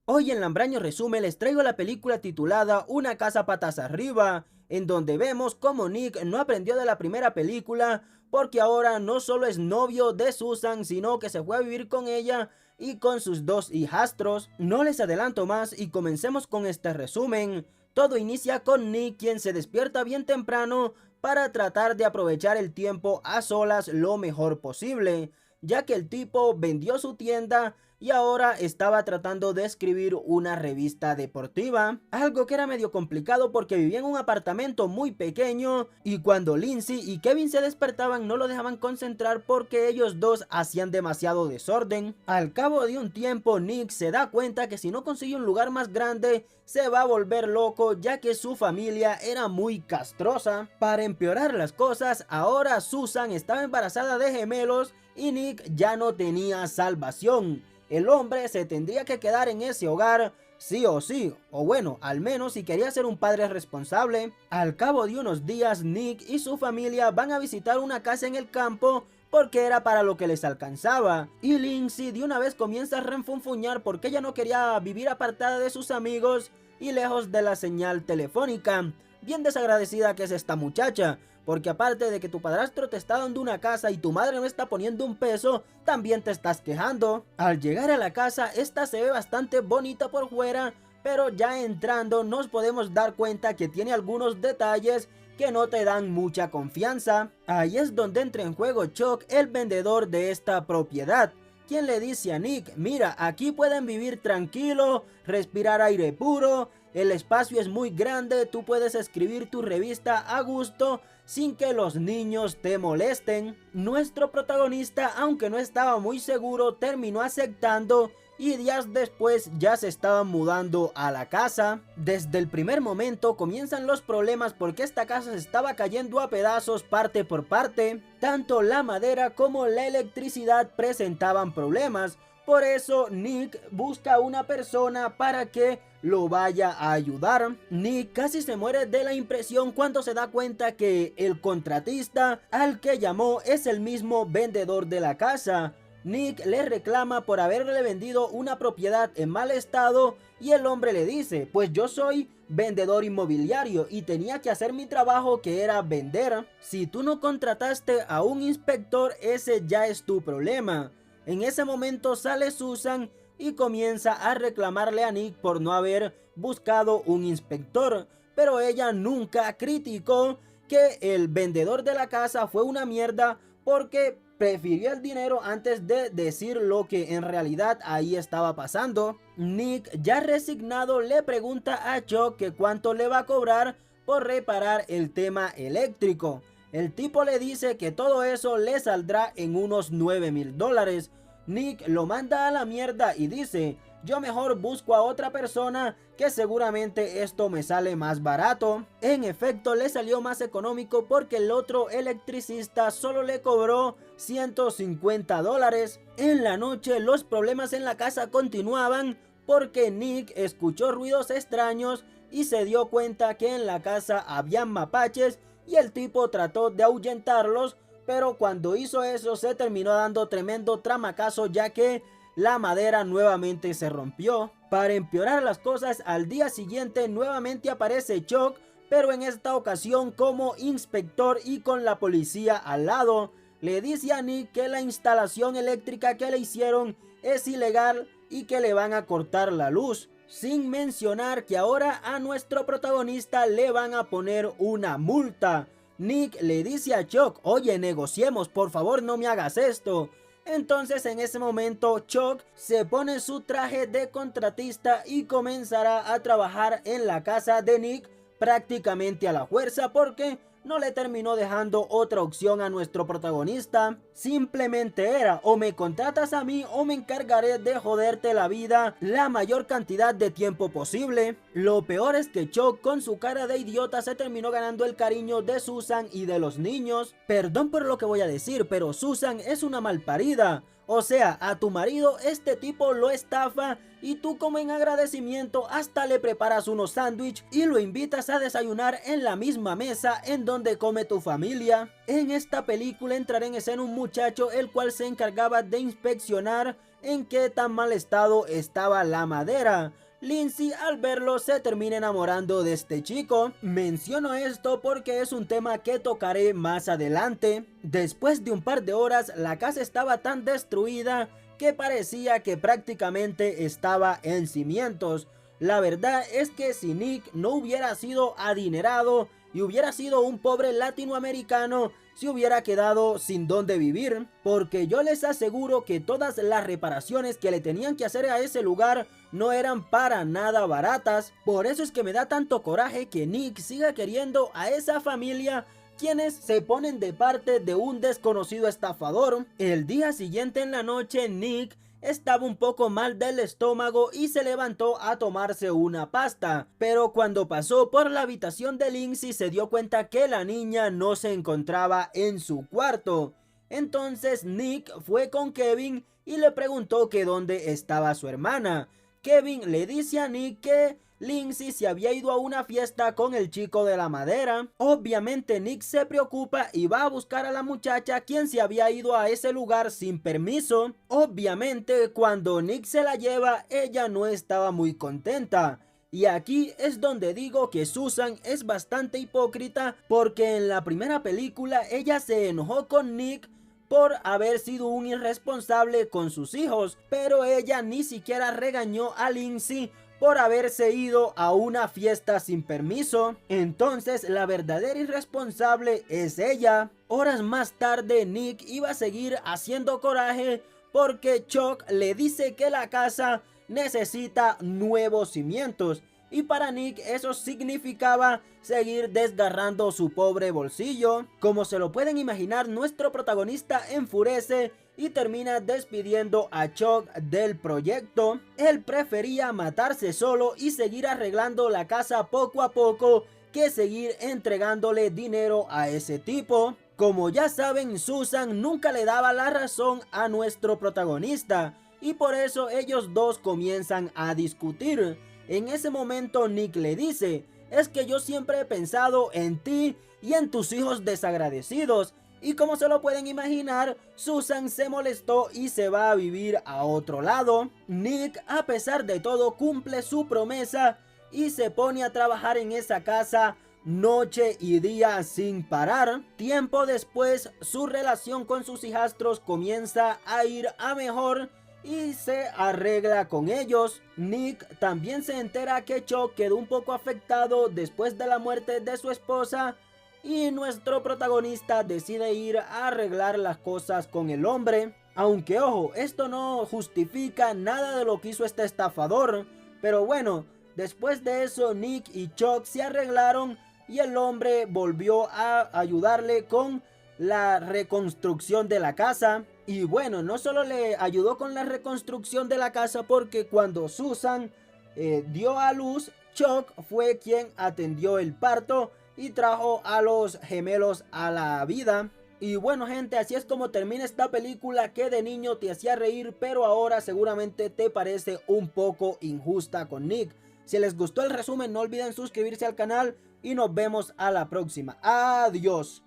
Hoy en Lambraño Resume les traigo la película titulada Una casa patas arriba, en donde vemos cómo Nick no aprendió de la primera película porque ahora no solo es novio de Susan, sino que se fue a vivir con ella y con sus dos hijastros. No les adelanto más y comencemos con este resumen. Todo inicia con Nick, quien se despierta bien temprano para tratar de aprovechar el tiempo a solas lo mejor posible, ya que el tipo vendió su tienda y ahora estaba tratando de escribir una revista deportiva, algo que era medio complicado porque vivía en un apartamento muy pequeño y cuando Lindsay y Kevin se despertaban no lo dejaban concentrar porque ellos dos hacían demasiado desorden. Al cabo de un tiempo Nick se da cuenta que si no consigue un lugar más grande se va a volver loco, ya que su familia era muy castrosa. Para empeorar las cosas, ahora Susan estaba embarazada de gemelos y Nick ya no tenía salvación. El hombre se tendría que quedar en ese hogar sí o sí, o bueno, al menos si quería ser un padre responsable. Al cabo de unos días, Nick y su familia van a visitar una casa en el campo porque era para lo que les alcanzaba, y Lindsay de una vez comienza a renfunfuñar porque ella no quería vivir apartada de sus amigos y lejos de la señal telefónica. Bien desagradecida que es esta muchacha, porque aparte de que tu padrastro te está dando una casa y tu madre no está poniendo un peso, también te estás quejando. Al llegar a la casa, esta se ve bastante bonita por fuera, pero ya entrando nos podemos dar cuenta que tiene algunos detalles que no te dan mucha confianza. Ahí es donde entra en juego Chuck, el vendedor de esta propiedad, quien le dice a Nick: mira, aquí pueden vivir tranquilo, respirar aire puro, el espacio es muy grande, tú puedes escribir tu revista a gusto sin que los niños te molesten. Nuestro protagonista, aunque no estaba muy seguro, terminó aceptando y días después ya se estaban mudando a la casa. Desde el primer momento comienzan los problemas porque esta casa se estaba cayendo a pedazos parte por parte. Tanto la madera como la electricidad presentaban problemas. Por eso Nick busca una persona para que lo vaya a ayudar. Nick casi se muere de la impresión cuando se da cuenta que el contratista al que llamó es el mismo vendedor de la casa. Nick le reclama por haberle vendido una propiedad en mal estado y el hombre le dice: pues yo soy vendedor inmobiliario y tenía que hacer mi trabajo, que era vender. Si tú no contrataste a un inspector, ese ya es tu problema. En ese momento sale Susan y comienza a reclamarle a Nick por no haber buscado un inspector, pero ella nunca criticó que el vendedor de la casa fue una mierda porque prefirió el dinero antes de decir lo que en realidad ahí estaba pasando. Nick, ya resignado, le pregunta a Chuck que cuánto le va a cobrar por reparar el tema eléctrico. El tipo le dice que todo eso le saldrá en unos $9,000. Nick lo manda a la mierda y dice: yo mejor busco a otra persona que seguramente esto me sale más barato. En efecto, le salió más económico porque el otro electricista solo le cobró $150. En la noche los problemas en la casa continuaban porque Nick escuchó ruidos extraños y se dio cuenta que en la casa habían mapaches y el tipo trató de ahuyentarlos, pero cuando hizo eso se terminó dando tremendo tramacazo, ya que la madera nuevamente se rompió. Para empeorar las cosas, al día siguiente nuevamente aparece Chuck, pero en esta ocasión como inspector y con la policía al lado. Le dice a Nick que la instalación eléctrica que le hicieron es ilegal y que le van a cortar la luz, sin mencionar que ahora a nuestro protagonista le van a poner una multa. Nick le dice a Chuck: oye, negociemos, por favor no me hagas esto. Entonces en ese momento Chuck se pone su traje de contratista y comenzará a trabajar en la casa de Nick prácticamente a la fuerza porque no le terminó dejando otra opción a nuestro protagonista. Simplemente era: o me contratas a mí o me encargaré de joderte la vida la mayor cantidad de tiempo posible. Lo peor es que Chuck, con su cara de idiota, se terminó ganando el cariño de Susan y de los niños. Perdón por lo que voy a decir, pero Susan es una malparida. O sea, a tu marido este tipo lo estafa y tú, como en agradecimiento, hasta le preparas unos sándwiches y lo invitas a desayunar en la misma mesa en donde come tu familia. En esta película entrará en escena un muchacho el cual se encargaba de inspeccionar en qué tan mal estado estaba la madera. Lindsay al verlo se termina enamorando de este chico. Menciono esto porque es un tema que tocaré más adelante. Después de un par de horas la casa estaba tan destruida que parecía que prácticamente estaba en cimientos. La verdad es que si Nick no hubiera sido adinerado y hubiera sido un pobre latinoamericano, se hubiera quedado sin dónde vivir, porque yo les aseguro que todas las reparaciones que le tenían que hacer a ese lugar no eran para nada baratas. Por eso es que me da tanto coraje que Nick siga queriendo a esa familia, quienes se ponen de parte de un desconocido estafador. El día siguiente en la noche, Nick estaba un poco mal del estómago y se levantó a tomarse una pasta, pero cuando pasó por la habitación de Lindsay se dio cuenta que la niña no se encontraba en su cuarto. Entonces Nick fue con Kevin y le preguntó que dónde estaba su hermana. Kevin le dice a Nick que Lindsay se había ido a una fiesta con el chico de la madera. Obviamente Nick se preocupa y va a buscar a la muchacha, quien se había ido a ese lugar sin permiso. Obviamente cuando Nick se la lleva, ella no estaba muy contenta. Y aquí es donde digo que Susan es bastante hipócrita, porque en la primera película ella se enojó con Nick por haber sido un irresponsable con sus hijos, pero ella ni siquiera regañó a Lindsay por haberse ido a una fiesta sin permiso. Entonces la verdadera irresponsable es ella. Horas más tarde Nick iba a seguir haciendo coraje porque Chuck le dice que la casa necesita nuevos cimientos, y para Nick eso significaba seguir desgarrando su pobre bolsillo. Como se lo pueden imaginar, nuestro protagonista enfurece y termina despidiendo a Chuck del proyecto. Él prefería matarse solo y seguir arreglando la casa poco a poco que seguir entregándole dinero a ese tipo. Como ya saben, Susan nunca le daba la razón a nuestro protagonista, y por eso ellos dos comienzan a discutir. En ese momento Nick le dice: es que yo siempre he pensado en ti y en tus hijos desagradecidos. Y como se lo pueden imaginar, Susan se molestó y se va a vivir a otro lado. Nick, a pesar de todo, cumple su promesa y se pone a trabajar en esa casa noche y día sin parar. Tiempo después, su relación con sus hijastros comienza a ir a mejor y se arregla con ellos. Nick también se entera que Chuck quedó un poco afectado después de la muerte de su esposa, y nuestro protagonista decide ir a arreglar las cosas con el hombre. Aunque ojo, esto no justifica nada de lo que hizo este estafador, pero bueno, después de eso Nick y Chuck se arreglaron y el hombre volvió a ayudarle con la reconstrucción de la casa. Y bueno, no solo le ayudó con la reconstrucción de la casa, porque cuando Susan dio a luz, Chuck fue quien atendió el parto y trajo a los gemelos a la vida. Y bueno gente, así es como termina esta película que de niño te hacía reír, pero ahora seguramente te parece un poco injusta con Nick. Si les gustó el resumen, no olviden suscribirse al canal y nos vemos a la próxima. Adiós.